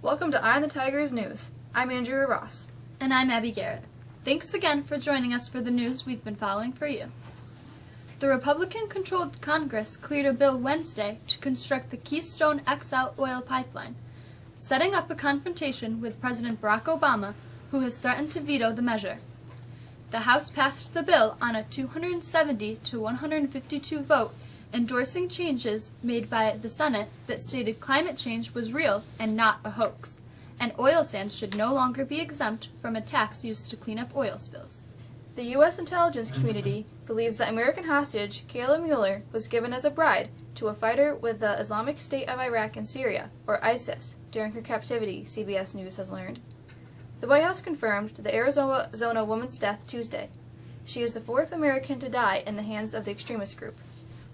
Welcome to Eye on the Tigers News. I'm Andrea Ross. And I'm Abby Garrett. Thanks again for joining us for the news we've been following for you. The Republican-controlled Congress cleared a bill Wednesday to construct the Keystone XL oil pipeline, setting up a confrontation with President Barack Obama, who has threatened to veto the measure. The House passed the bill on a 270 to 152 vote, endorsing changes made by the Senate that stated climate change was real and not a hoax, and oil sands should no longer be exempt from a tax used to clean up oil spills. The U.S. intelligence community believes that American hostage Kayla Mueller was given as a bride to a fighter with the Islamic State of Iraq and Syria, or ISIS, during her captivity, CBS News has learned. The White House confirmed the Arizona woman's death Tuesday. She is the fourth American to die in the hands of the extremist group.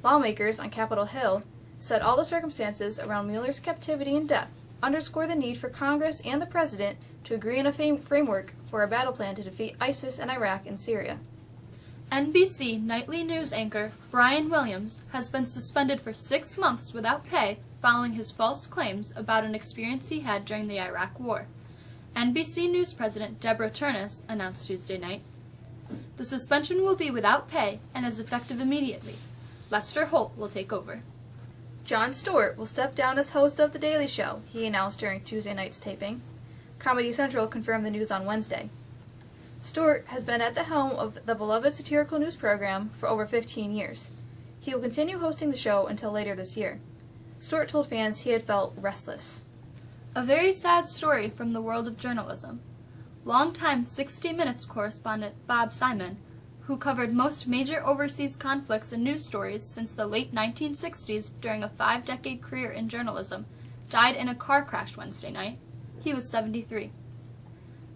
Lawmakers on Capitol Hill said all the circumstances around Mueller's captivity and death underscore the need for Congress and the President to agree on a framework for a battle plan to defeat ISIS in Iraq and Syria. NBC nightly news anchor Brian Williams has been suspended for 6 months without pay following his false claims about an experience he had during the Iraq War. NBC News President Deborah Turnus announced Tuesday night. The suspension will be without pay and is effective immediately. Lester Holt will take over. Jon Stewart will step down as host of The Daily Show, he announced during Tuesday night's taping. Comedy Central confirmed the news on Wednesday. Stewart has been at the helm of the beloved satirical news program for over 15 years. He will continue hosting the show until later this year. Stewart told fans he had felt restless. A very sad story from the world of journalism. Longtime 60 Minutes correspondent Bob Simon, who covered most major overseas conflicts and news stories since the late 1960s during a 5-decade career in journalism, died in a car crash Wednesday night. He was 73.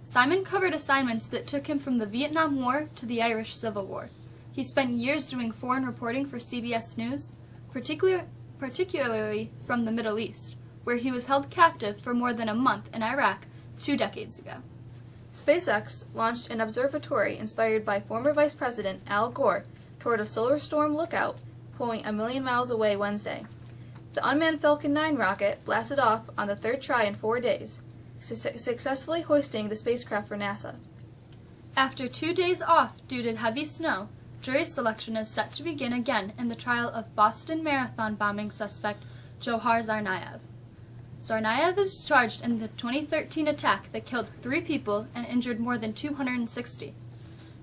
Simon covered assignments that took him from the Vietnam War to the Irish Civil War. He spent years doing foreign reporting for CBS News, particularly from the Middle East, where he was held captive for more than a month in Iraq 2 decades ago. SpaceX launched an observatory inspired by former Vice President Al Gore toward a solar storm lookout pulling 1 million miles away Wednesday. The unmanned Falcon 9 rocket blasted off on the third try in 4 days, successfully hoisting the spacecraft for NASA. After 2 days off due to heavy snow, jury selection is set to begin again in the trial of Boston Marathon bombing suspect Johar Tsarnaev. Tsarnaev is charged in the 2013 attack that killed 3 people and injured more than 260.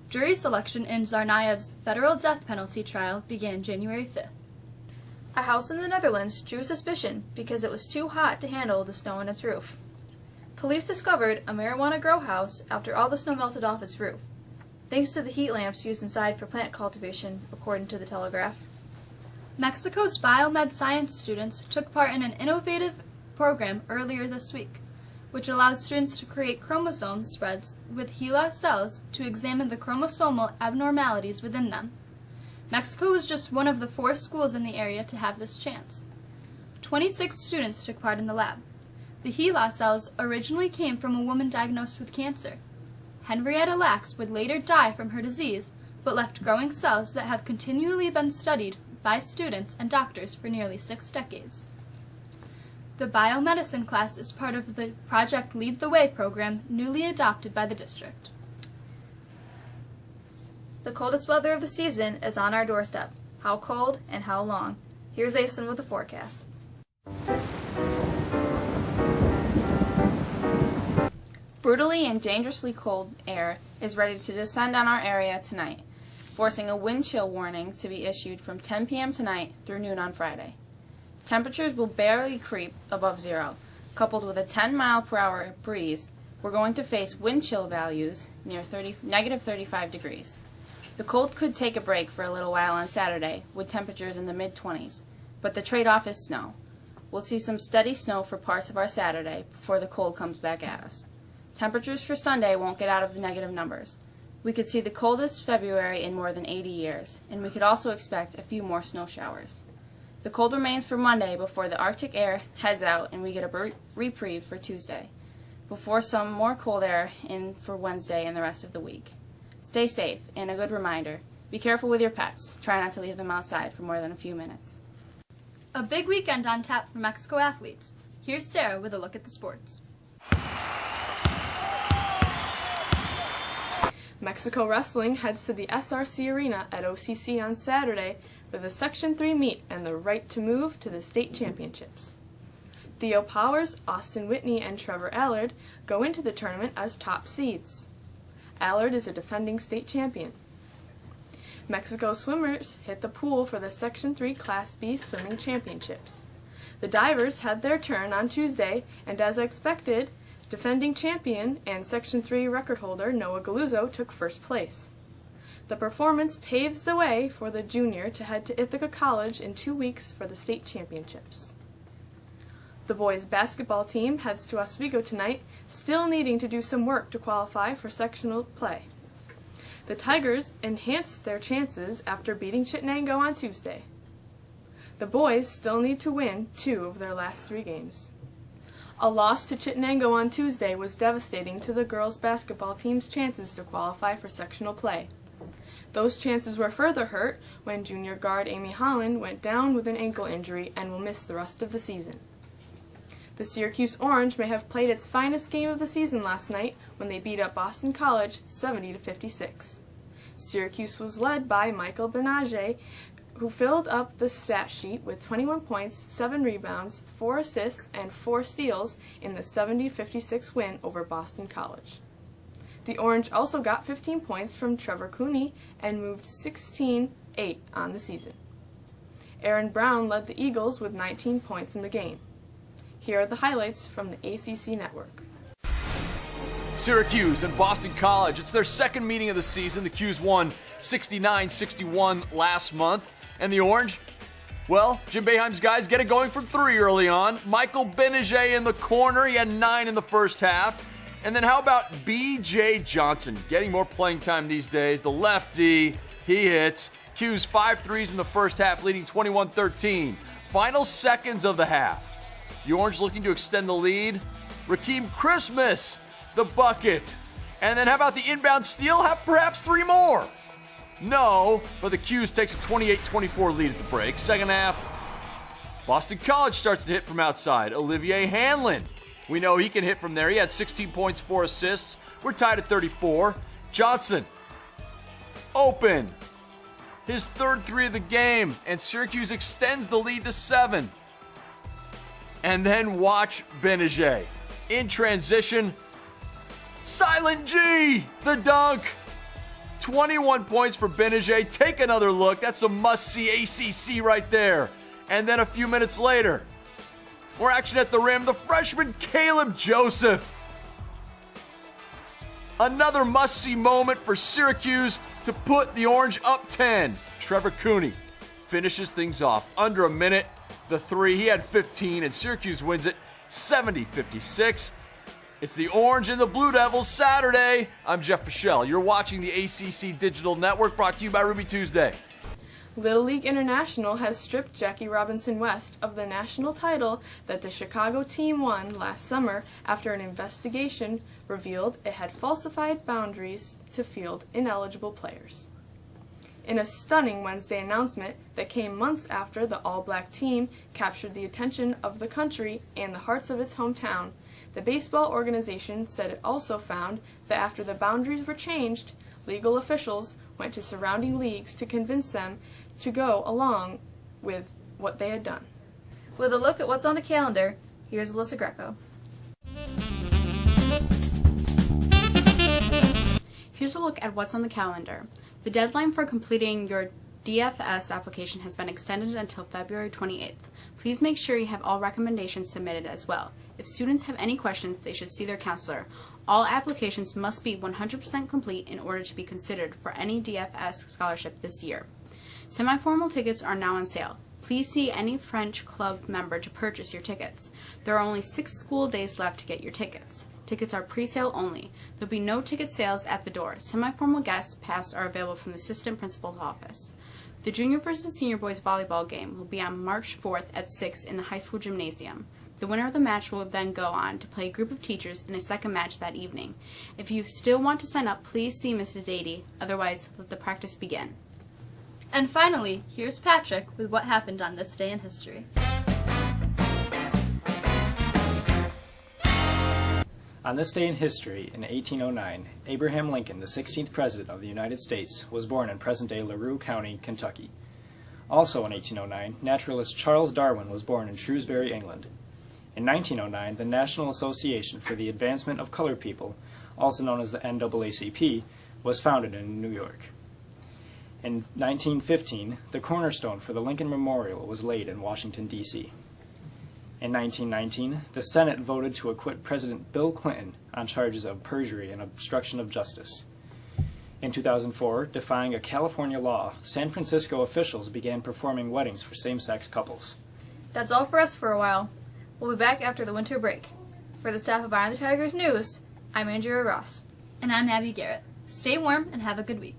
Jury selection in Tsarnaev's federal death penalty trial began January 5th. A house in the Netherlands drew suspicion because it was too hot to handle the snow on its roof. Police discovered a marijuana grow house after all the snow melted off its roof, thanks to the heat lamps used inside for plant cultivation, according to the Telegraph. Mexico's biomed science students took part in an innovative program earlier this week, which allows students to create chromosome spreads with HeLa cells to examine the chromosomal abnormalities within them. Mexico was just one of the 4 schools in the area to have this chance. 26 students took part in the lab. The HeLa cells originally came from a woman diagnosed with cancer. Henrietta Lacks would later die from her disease, but left growing cells that have continually been studied by students and doctors for nearly 6 decades. The biomedicine class is part of the Project Lead the Way program newly adopted by the district. The coldest weather of the season is on our doorstep. How cold and how long? Here's Asen with the forecast. Brutally and dangerously cold air is ready to descend on our area tonight, forcing a wind chill warning to be issued from 10 p.m. tonight through noon on Friday. Temperatures will barely creep above 0. Coupled with a 10-mile-per-hour breeze, we're going to face wind chill values near negative 35 degrees. The cold could take a break for a little while on Saturday, with temperatures in the mid-20s, but the trade-off is snow. We'll see some steady snow for parts of our Saturday before the cold comes back at us. Temperatures for Sunday won't get out of the negative numbers. We could see the coldest February in more than 80 years, and we could also expect a few more snow showers. The cold remains for Monday before the Arctic air heads out and we get a reprieve for Tuesday, before some more cold air in for Wednesday and the rest of the week. Stay safe, and a good reminder, be careful with your pets. Try not to leave them outside for more than a few minutes. A big weekend on tap for Mexico athletes. Here's Sarah with a look at the sports. Mexico Wrestling heads to the SRC Arena at OCC on Saturday for the Section 3 meet and the right to move to the state championships. Theo Powers, Austin Whitney, and Trevor Allard go into the tournament as top seeds. Allard is a defending state champion. Mexico swimmers hit the pool for the Section 3 Class B swimming championships. The divers had their turn on Tuesday, and as expected, defending champion and Section 3 record holder Noah Galuzzo took first place. The performance paves the way for the junior to head to Ithaca College in 2 weeks for the state championships. The boys' basketball team heads to Oswego tonight, still needing to do some work to qualify for sectional play. The Tigers enhanced their chances after beating Chittenango on Tuesday. The boys still need to win 2 of their last 3 games. A loss to Chittenango on Tuesday was devastating to the girls' basketball team's chances to qualify for sectional play. Those chances were further hurt when junior guard Amy Holland went down with an ankle injury and will miss the rest of the season. The Syracuse Orange may have played its finest game of the season last night when they beat up Boston College 70-56. Syracuse was led by Michael Benage, who filled up the stat sheet with 21 points, 7 rebounds, 4 assists, and 4 steals in the 70-56 win over Boston College. The Orange also got 15 points from Trevor Cooney and moved 16-8 on the season. Aaron Brown led the Eagles with 19 points in the game. Here are the highlights from the ACC Network. Syracuse and Boston College. It's their second meeting of the season. The 'Cuse won 69-61 last month. And the Orange, well, Jim Boeheim's guys get it going from 3 early on. Michael Benage in the corner. He had 9 in the first half. And then how about B.J. Johnson? Getting more playing time these days. The lefty, he hits. 'Cuse 5 threes in the first half, leading 21-13. Final seconds of the half. The Orange looking to extend the lead. Rakeem Christmas, the bucket. And then how about the inbound steal? Have perhaps 3 more. No, but the 'Cuse takes a 28-24 lead at the break. Second half, Boston College starts to hit from outside. Olivier Hanlon. We know he can hit from there. He had 16 points, 4 assists. We're tied at 34. Johnson, open. His third 3 of the game, and Syracuse extends the lead to 7. And then watch Benage. In transition, Silent G, the dunk. 21 points for Benage. Take another look. That's a must-see ACC right there. And then a few minutes later, more action at the rim. The freshman Caleb Joseph. Another must-see moment for Syracuse to put the Orange up 10. Trevor Cooney finishes things off. Under a minute, the 3. He had 15, and Syracuse wins it 70-56. It's the Orange and the Blue Devils Saturday. I'm Jeff Fischel. You're watching the ACC Digital Network, brought to you by Ruby Tuesday. Little League International has stripped Jackie Robinson West of the national title that the Chicago team won last summer after an investigation revealed it had falsified boundaries to field ineligible players. In a stunning Wednesday announcement that came months after the all-black team captured the attention of the country and the hearts of its hometown, the baseball organization said it also found that after the boundaries were changed, legal officials went to surrounding leagues to convince them to go along with what they had done. With a look at what's on the calendar, here's Alyssa Greco. Here's a look at what's on the calendar. The deadline for completing your DFS application has been extended until February 28th. Please make sure you have all recommendations submitted as well. If students have any questions, they should see their counselor. All applications must be 100% complete in order to be considered for any DFS scholarship this year. Semi-formal tickets are now on sale. Please see any French club member to purchase your tickets. There are only 6 school days left to get your tickets. Tickets are pre-sale only. There will be no ticket sales at the door. Semi-formal guest pass are available from the assistant principal's office. The junior versus senior boys volleyball game will be on March 4th at 6 in the high school gymnasium. The winner of the match will then go on to play a group of teachers in a second match that evening. If you still want to sign up, please see Mrs. Dady. Otherwise, let the practice begin. And finally, here's Patrick with what happened on this day in history. On this day in history, in 1809, Abraham Lincoln, the 16th President of the United States, was born in present-day LaRue County, Kentucky. Also in 1809, naturalist Charles Darwin was born in Shrewsbury, England. In 1909, the National Association for the Advancement of Colored People, also known as the NAACP, was founded in New York. In 1915, the cornerstone for the Lincoln Memorial was laid in Washington, D.C. In 1919, the Senate voted to acquit President Bill Clinton on charges of perjury and obstruction of justice. In 2004, defying a California law, San Francisco officials began performing weddings for same-sex couples. That's all for us for a while. We'll be back after the winter break. For the staff of Eye on the Tigers News, I'm Andrea Ross. And I'm Abby Garrett. Stay warm and have a good week.